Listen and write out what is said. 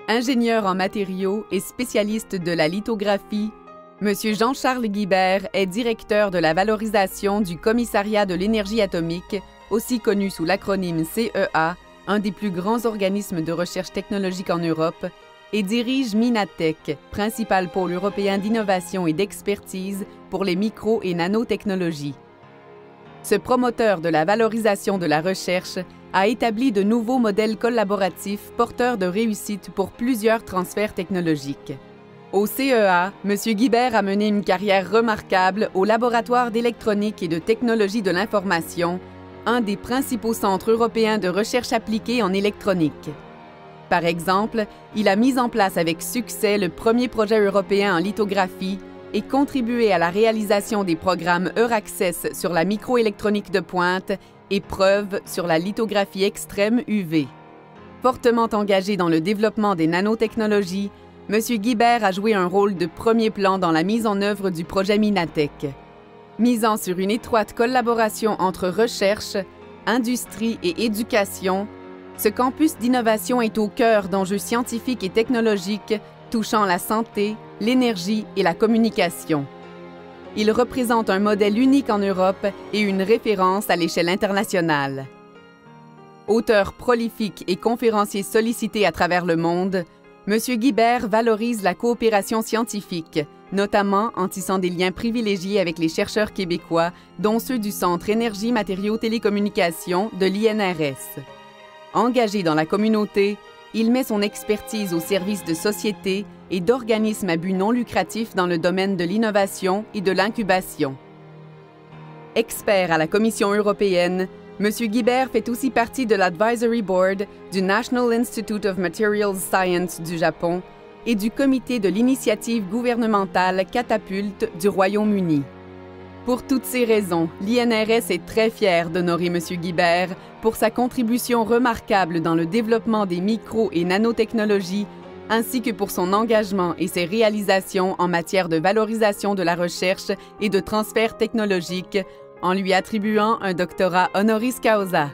Ingénieur en matériaux et spécialiste de la lithographie, M. Jean-Charles Guibert est directeur de la valorisation du Commissariat de l'énergie atomique, aussi connu sous l'acronyme CEA, un des plus grands organismes de recherche technologique en Europe, et dirige Minatech, principal pôle européen d'innovation et d'expertise pour les micro- et nanotechnologies. Ce promoteur de la valorisation de la recherche a établi de nouveaux modèles collaboratifs porteurs de réussite pour plusieurs transferts technologiques. Au CEA, M. Guibert a mené une carrière remarquable au Laboratoire d'électronique et de technologie de l'information, un des principaux centres européens de recherche appliquée en électronique. Par exemple, il a mis en place avec succès le premier projet européen en lithographie et contribué à la réalisation des programmes Euraccess sur la microélectronique de pointe et Preuve sur la lithographie extrême UV. Fortement engagé dans le développement des nanotechnologies, M. Guibert a joué un rôle de premier plan dans la mise en œuvre du projet Minatech. Misant sur une étroite collaboration entre recherche, industrie et éducation, ce campus d'innovation est au cœur d'enjeux scientifiques et technologiques touchant la santé, l'énergie et la communication. Il représente un modèle unique en Europe et une référence à l'échelle internationale. Auteur prolifique et conférencier sollicité à travers le monde, M. Guibert valorise la coopération scientifique, notamment en tissant des liens privilégiés avec les chercheurs québécois, dont ceux du Centre Énergie Matériaux Télécommunications de l'INRS. Engagé dans la communauté, il met son expertise au service de sociétés et d'organismes à but non lucratif dans le domaine de l'innovation et de l'incubation. Expert à la Commission européenne, M. Guibert fait aussi partie de l'Advisory Board du National Institute of Materials Science du Japon et du comité de l'initiative gouvernementale Catapulte du Royaume-Uni. Pour toutes ces raisons, l'INRS est très fier d'honorer M. Guibert pour sa contribution remarquable dans le développement des micro- et nanotechnologies, ainsi que pour son engagement et ses réalisations en matière de valorisation de la recherche et de transfert technologique, en lui attribuant un doctorat honoris causa.